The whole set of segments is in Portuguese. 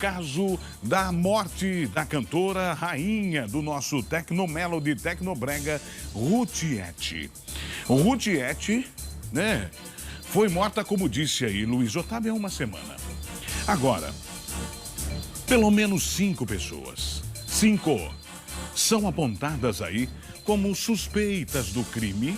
Caso da morte da cantora rainha do nosso Tecnomelody Tecnobrega, Rutiete. Rutiete, né, foi morta, como disse aí Luiz Otávio, há uma semana. Agora, pelo menos 5 pessoas, 5, são apontadas aí como suspeitas do crime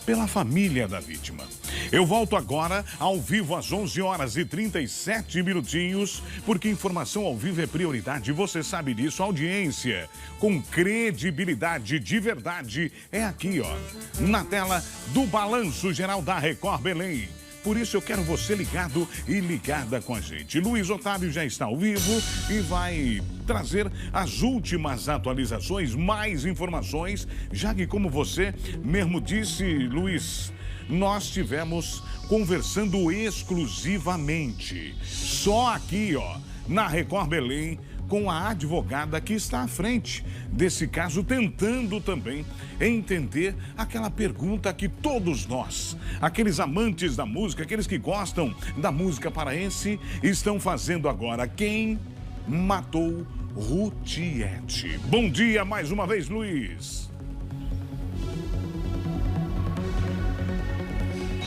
pela família da vítima. Eu volto agora ao vivo às 11h37, porque informação ao vivo é prioridade. Você sabe disso, audiência com credibilidade de verdade é aqui, ó, na tela do Balanço Geral da Record Belém. Por isso eu quero você ligado e ligada com a gente. Luiz Otávio já está ao vivo e vai trazer as últimas atualizações, mais informações, já que, como você mesmo disse, Luiz, nós tivemos conversando exclusivamente, só aqui, ó, na Record Belém, com a advogada que está à frente desse caso, tentando também entender aquela pergunta que todos nós, aqueles amantes da música, aqueles que gostam da música paraense, estão fazendo agora. Quem matou Rutiete? Bom dia mais uma vez, Luiz.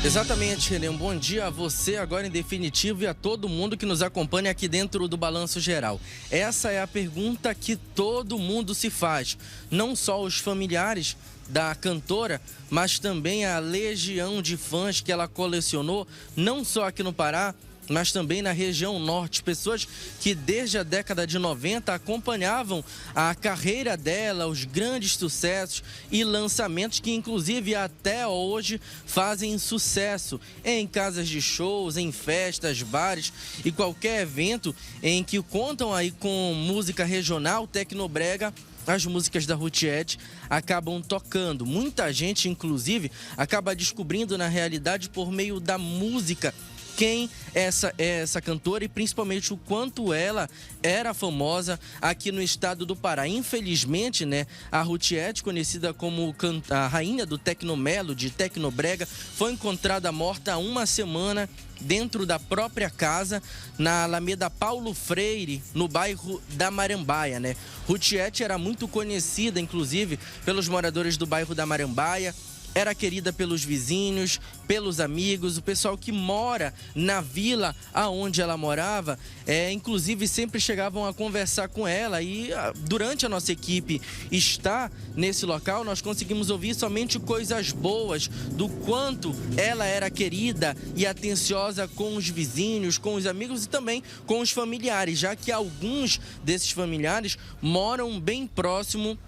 Exatamente, Renê. Um bom dia a você agora em definitivo e a todo mundo que nos acompanha aqui dentro do Balanço Geral. Essa é a pergunta que todo mundo se faz, não só os familiares da cantora, mas também a legião de fãs que ela colecionou, não só aqui no Pará, mas também na região norte. Pessoas que desde a década de 90 acompanhavam a carreira dela, os grandes sucessos e lançamentos que inclusive até hoje fazem sucesso em casas de shows, em festas, bares e qualquer evento em que contam aí com música regional, tecnobrega. As músicas da Rutiete acabam tocando. Muita gente, inclusive, acaba descobrindo na realidade por meio da música quem é essa cantora e principalmente o quanto ela era famosa aqui no estado do Pará. Infelizmente, né, a Rutiete, conhecida como a rainha do Tecnomelody, Tecnobrega, foi encontrada morta há uma semana dentro da própria casa, na Alameda Paulo Freire, no bairro da Marambaia, né? Rutiete era muito conhecida, inclusive, pelos moradores do bairro da Marambaia. Era querida pelos vizinhos, pelos amigos, o pessoal que mora na vila aonde ela morava, inclusive sempre chegavam a conversar com ela e durante a nossa equipe estar nesse local, nós conseguimos ouvir somente coisas boas do quanto ela era querida e atenciosa com os vizinhos, com os amigos e também com os familiares, já que alguns desses familiares moram bem próximo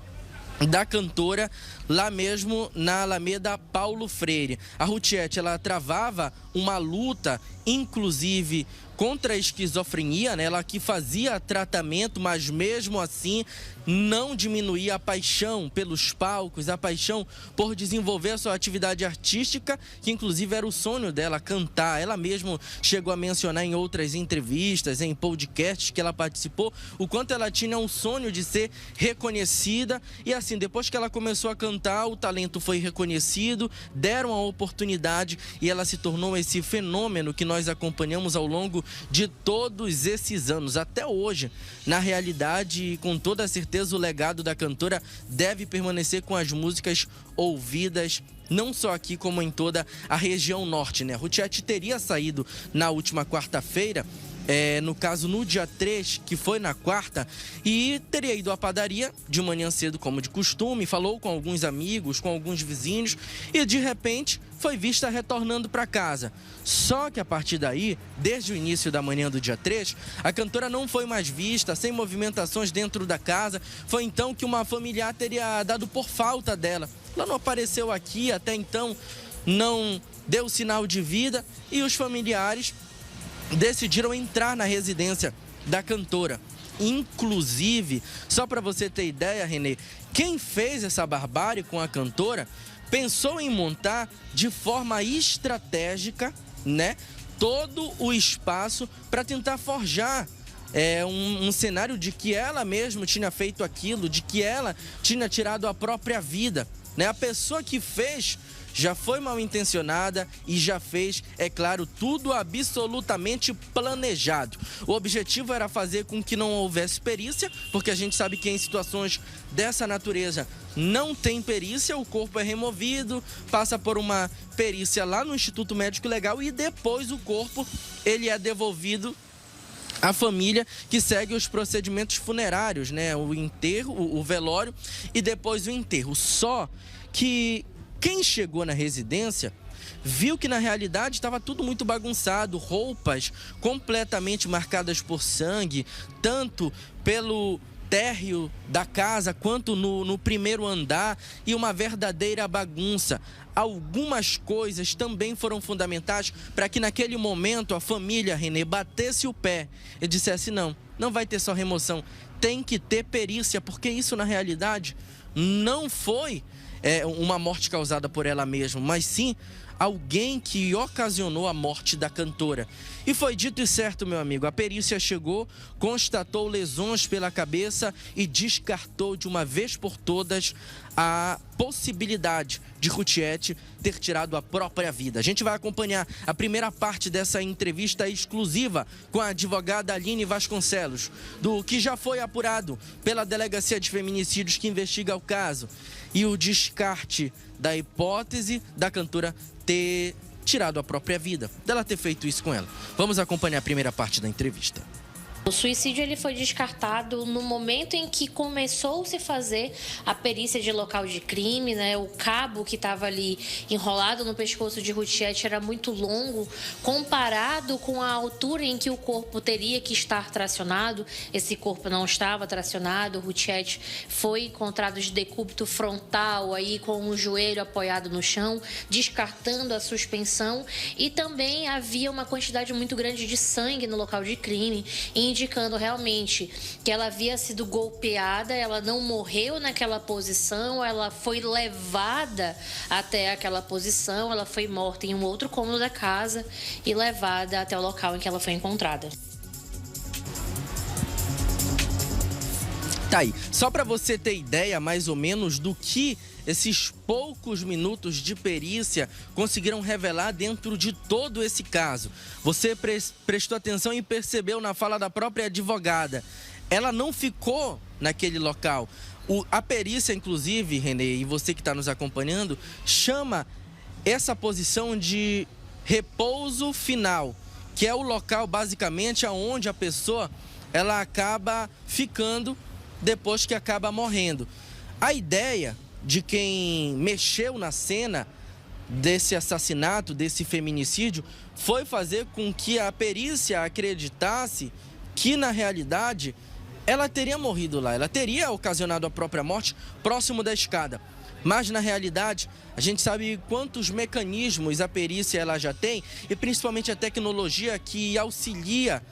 da cantora, lá mesmo na Alameda Paulo Freire. A Rutiete, ela travava uma luta, inclusive, contra a esquizofrenia, né? Ela que fazia tratamento, mas mesmo assim não diminuía a paixão pelos palcos, a paixão por desenvolver a sua atividade artística, que inclusive era o sonho dela, cantar. Ela mesma chegou a mencionar em outras entrevistas, em podcasts que ela participou, o quanto ela tinha um sonho de ser reconhecida. E assim, depois que ela começou a cantar, o talento foi reconhecido, deram a oportunidade e ela se tornou esse fenômeno que nós acompanhamos ao longo de todos esses anos. Até hoje, na realidade, com toda certeza, o legado da cantora deve permanecer com as músicas ouvidas, não só aqui como em toda a região norte, né? Rutiete teria saído na última quarta-feira, no caso no dia 3, que foi na quarta, e teria ido à padaria de manhã cedo, como de costume, falou com alguns amigos, com alguns vizinhos e de repente foi vista retornando para casa. Só que a partir daí, desde o início da manhã do dia 3, a cantora não foi mais vista, sem movimentações dentro da casa. Foi então que uma familiar teria dado por falta dela. Ela não apareceu aqui, até então não deu sinal de vida e os familiares decidiram entrar na residência da cantora. Inclusive, só para você ter ideia, Renê, quem fez essa barbárie com a cantora pensou em montar de forma estratégica, né, todo o espaço para tentar forjar um cenário de que ela mesma tinha feito aquilo, de que ela tinha tirado a própria vida, né? A pessoa que fez já foi mal intencionada e já fez, é claro, tudo absolutamente planejado. O objetivo era fazer com que não houvesse perícia, porque a gente sabe que em situações dessa natureza não tem perícia, o corpo é removido, passa por uma perícia lá no Instituto Médico Legal e depois o corpo ele é devolvido à família, que segue os procedimentos funerários, né? O enterro, o velório e depois o enterro. Só que quem chegou na residência viu que na realidade estava tudo muito bagunçado, roupas completamente marcadas por sangue, tanto pelo térreo da casa quanto no primeiro andar, e uma verdadeira bagunça. Algumas coisas também foram fundamentais para que naquele momento a família, Renê, batesse o pé e dissesse: não vai ter só remoção, tem que ter perícia, porque isso na realidade não foi uma morte causada por ela mesma, mas sim alguém que ocasionou a morte da cantora. E foi dito e certo, meu amigo, a perícia chegou, constatou lesões pela cabeça e descartou de uma vez por todas a possibilidade de Rutiete ter tirado a própria vida. A gente vai acompanhar a primeira parte dessa entrevista exclusiva com a advogada Aline Vasconcelos, do que já foi apurado pela Delegacia de Feminicídios que investiga o caso, e o descarte da hipótese da cantora ter tirado a própria vida, dela ter feito isso com ela. Vamos acompanhar a primeira parte da entrevista. O suicídio ele foi descartado no momento em que começou-se a fazer a perícia de local de crime, né? O cabo que estava ali enrolado no pescoço de Rutiete era muito longo, comparado com a altura em que o corpo teria que estar tracionado. Esse corpo não estava tracionado. Rutiete foi encontrado de decúbito frontal, aí com o joelho apoiado no chão, descartando a suspensão, e também havia uma quantidade muito grande de sangue no local de crime, indicando realmente que ela havia sido golpeada, ela não morreu naquela posição, ela foi levada até aquela posição, ela foi morta em um outro cômodo da casa e levada até o local em que ela foi encontrada. Tá aí, só para você ter ideia mais ou menos do que esses poucos minutos de perícia conseguiram revelar dentro de todo esse caso. Você prestou atenção e percebeu na fala da própria advogada. Ela não ficou naquele local. A perícia, inclusive, Renê, e você que está nos acompanhando, chama essa posição de repouso final, que é o local, basicamente, onde a pessoa ela acaba ficando depois que acaba morrendo. A ideia de quem mexeu na cena desse assassinato, desse feminicídio, foi fazer com que a perícia acreditasse que, na realidade, ela teria morrido lá, ela teria ocasionado a própria morte próximo da escada. Mas, na realidade, a gente sabe quantos mecanismos a perícia ela já tem, e principalmente a tecnologia que auxilia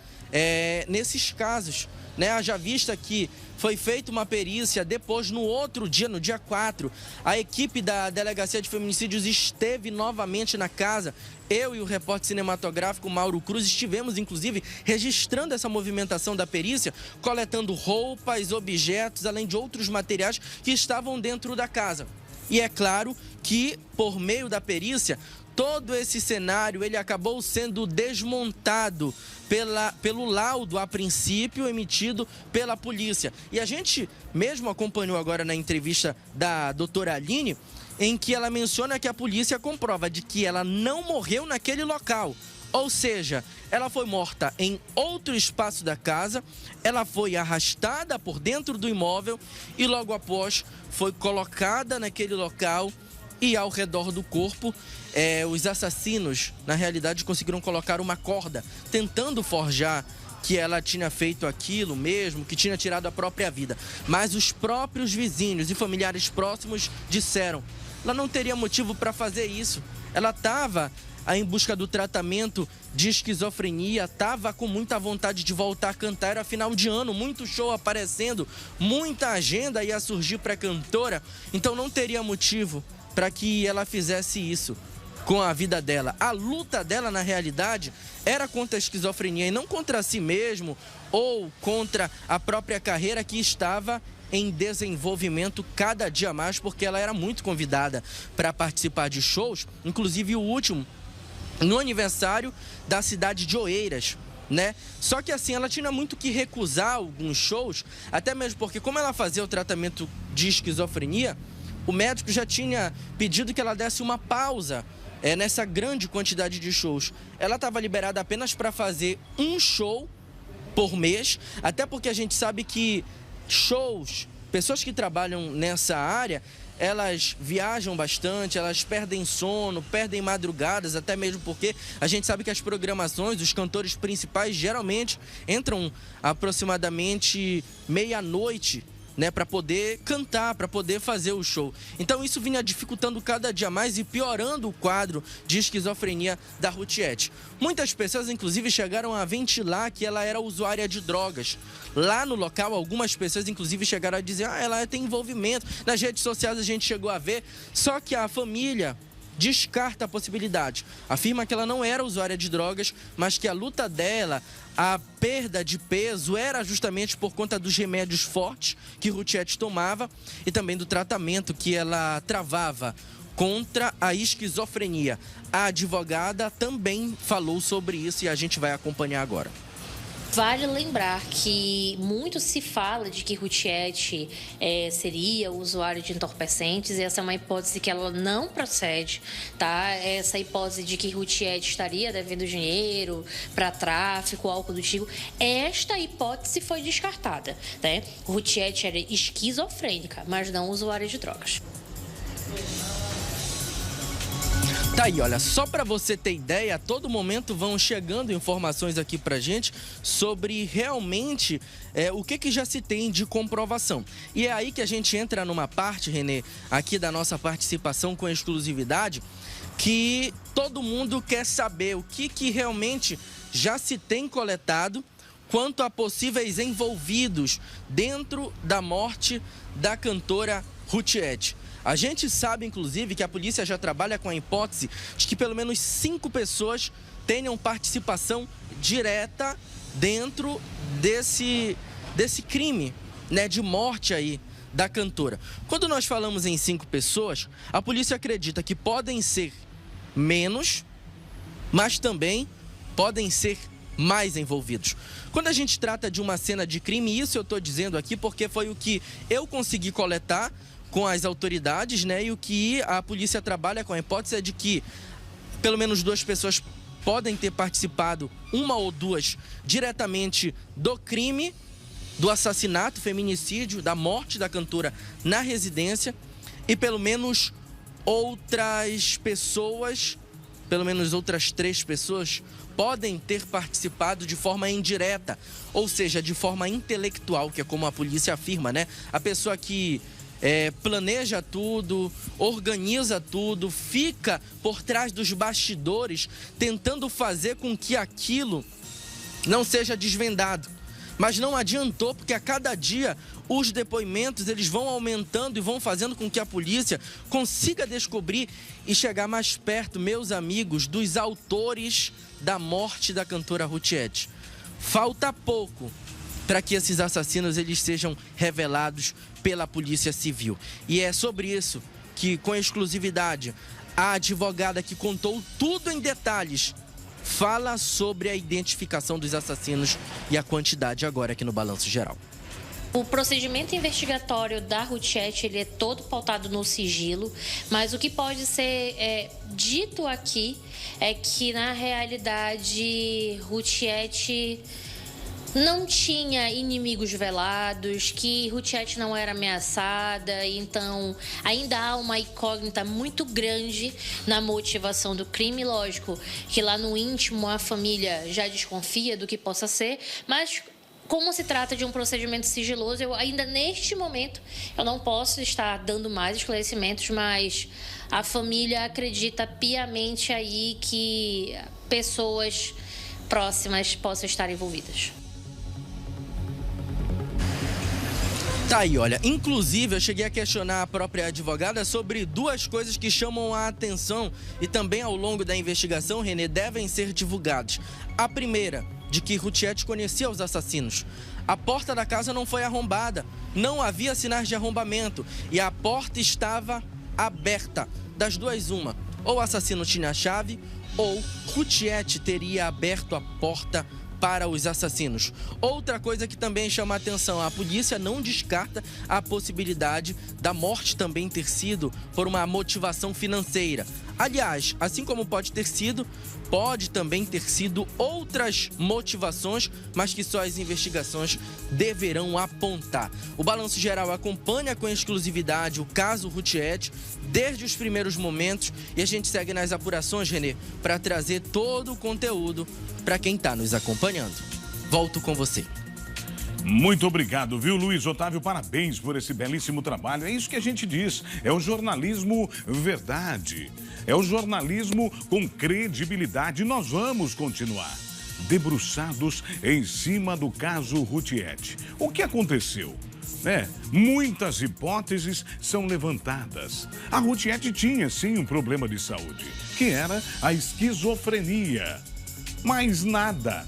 nesses casos, né? Haja vista que foi feita uma perícia, depois no outro dia, no dia 4, a equipe da Delegacia de Feminicídios esteve novamente na casa. Eu e o repórter cinematográfico Mauro Cruz estivemos, inclusive, registrando essa movimentação da perícia, coletando roupas, objetos, além de outros materiais que estavam dentro da casa. E é claro que, por meio da perícia, todo esse cenário ele acabou sendo desmontado pelo laudo, a princípio, emitido pela polícia. E a gente mesmo acompanhou agora na entrevista da doutora Aline, em que ela menciona que a polícia comprova de que ela não morreu naquele local. Ou seja, ela foi morta em outro espaço da casa, ela foi arrastada por dentro do imóvel e logo após foi colocada naquele local. E ao redor do corpo, os assassinos, na realidade, conseguiram colocar uma corda, tentando forjar que ela tinha feito aquilo mesmo, que tinha tirado a própria vida. Mas os próprios vizinhos e familiares próximos disseram: ela não teria motivo para fazer isso. Ela estava em busca do tratamento de esquizofrenia, estava com muita vontade de voltar a cantar, era final de ano, muito show aparecendo, muita agenda ia surgir para a cantora, então não teria motivo para que ela fizesse isso com a vida dela. A luta dela, na realidade, era contra a esquizofrenia e não contra si mesmo ou contra a própria carreira que estava em desenvolvimento cada dia mais, porque ela era muito convidada para participar de shows, inclusive o último no aniversário da cidade de Oeiras, né? Só que assim, ela tinha muito que recusar alguns shows, até mesmo porque como ela fazia o tratamento de esquizofrenia, o médico já tinha pedido que ela desse uma pausa nessa grande quantidade de shows. Ela estava liberada apenas para fazer um show por mês, até porque a gente sabe que shows, pessoas que trabalham nessa área, elas viajam bastante, elas perdem sono, perdem madrugadas, até mesmo porque a gente sabe que as programações, os cantores principais geralmente entram aproximadamente meia-noite, né, para poder cantar, para poder fazer o show. Então isso vinha dificultando cada dia mais e piorando o quadro de esquizofrenia da Rutiet. Muitas pessoas, inclusive, chegaram a ventilar que ela era usuária de drogas. Lá no local, algumas pessoas, inclusive, chegaram a dizer: ela tem envolvimento. Nas redes sociais a gente chegou a ver, só que a família descarta a possibilidade. Afirma que ela não era usuária de drogas, mas que a luta dela, a perda de peso, era justamente por conta dos remédios fortes que Rutiet tomava e também do tratamento que ela travava contra a esquizofrenia. A advogada também falou sobre isso e a gente vai acompanhar agora. Vale lembrar que muito se fala de que Rutiet seria usuário de entorpecentes, e essa é uma hipótese que ela não procede, tá? Essa hipótese de que Rutiet estaria devendo dinheiro para tráfico, álcool do tipo, esta hipótese foi descartada, né? Rutiet era esquizofrênica, mas não usuária de drogas. Tá aí, olha, só para você ter ideia, a todo momento vão chegando informações aqui pra gente sobre realmente o que já se tem de comprovação. E é aí que a gente entra numa parte, Renê, aqui da nossa participação com exclusividade, que todo mundo quer saber o que realmente já se tem coletado quanto a possíveis envolvidos dentro da morte da cantora Rutiet. A gente sabe, inclusive, que a polícia já trabalha com a hipótese de que pelo menos 5 pessoas tenham participação direta dentro desse crime, né, de morte aí da cantora. Quando nós falamos em 5 pessoas, a polícia acredita que podem ser menos, mas também podem ser mais envolvidos. Quando a gente trata de uma cena de crime, isso eu estou dizendo aqui porque foi o que eu consegui coletar com as autoridades, né? E o que a polícia trabalha com a hipótese é de que pelo menos 2 pessoas podem ter participado, 1 ou 2, diretamente do crime, do assassinato, feminicídio, da morte da cantora na residência, e pelo menos outras pessoas, pelo menos outras 3 pessoas, podem ter participado de forma indireta, ou seja, de forma intelectual, que é como a polícia afirma, né? A pessoa que planeja tudo, organiza tudo, fica por trás dos bastidores, tentando fazer com que aquilo não seja desvendado. Mas não adiantou, porque a cada dia os depoimentos eles vão aumentando e vão fazendo com que a polícia consiga descobrir e chegar mais perto, meus amigos, dos autores da morte da cantora Rutiet. Falta pouco para que esses assassinos eles sejam revelados pela Polícia Civil. E é sobre isso que, com exclusividade, a advogada que contou tudo em detalhes fala sobre a identificação dos assassinos e a quantidade agora aqui no Balanço Geral. O procedimento investigatório da Rutiet, ele é todo pautado no sigilo, mas o que pode ser dito aqui é que, na realidade, Rutiet não tinha inimigos velados, que Rutiet não era ameaçada, então ainda há uma incógnita muito grande na motivação do crime. Lógico que lá no íntimo a família já desconfia do que possa ser, mas como se trata de um procedimento sigiloso, eu ainda neste momento eu não posso estar dando mais esclarecimentos, mas a família acredita piamente aí que pessoas próximas possam estar envolvidas. Tá aí, olha, inclusive eu cheguei a questionar a própria advogada sobre 2 coisas que chamam a atenção e também ao longo da investigação, Renê, devem ser divulgados. A primeira, de que Rutiet conhecia os assassinos. A porta da casa não foi arrombada. não havia sinais de arrombamento e a porta estava aberta. Das duas, uma. Ou o assassino tinha a chave, ou Rutiete teria aberto a porta para os assassinos. Outra coisa que também chama a atenção, a polícia não descarta a possibilidade da morte também ter sido por uma motivação financeira. Aliás, assim como pode também ter sido outras motivações, mas que só as investigações deverão apontar. O Balanço Geral acompanha com exclusividade o caso Rutiete desde os primeiros momentos e a gente segue nas apurações, Renê, para trazer todo o conteúdo para quem está nos acompanhando. Volto com você. Muito obrigado, viu, Luiz Otávio? Parabéns por esse belíssimo trabalho. É isso que a gente diz, é o jornalismo verdade. É o jornalismo com credibilidade. Nós vamos continuar debruçados em cima do caso Rutiete. O que aconteceu? Muitas hipóteses são levantadas. A Rutiete tinha, sim, um problema de saúde, que era a esquizofrenia. Mas nada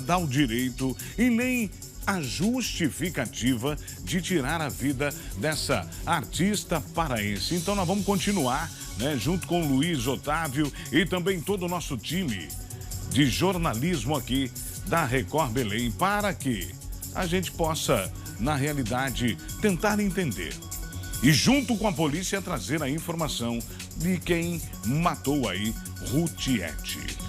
dá o direito e nem a justificativa de tirar a vida dessa artista paraense. Então nós vamos continuar, junto com o Luiz Otávio e também todo o nosso time de jornalismo aqui da Record Belém, para que a gente possa, na realidade, tentar entender. E junto com a polícia trazer a informação de quem matou aí Rutiete.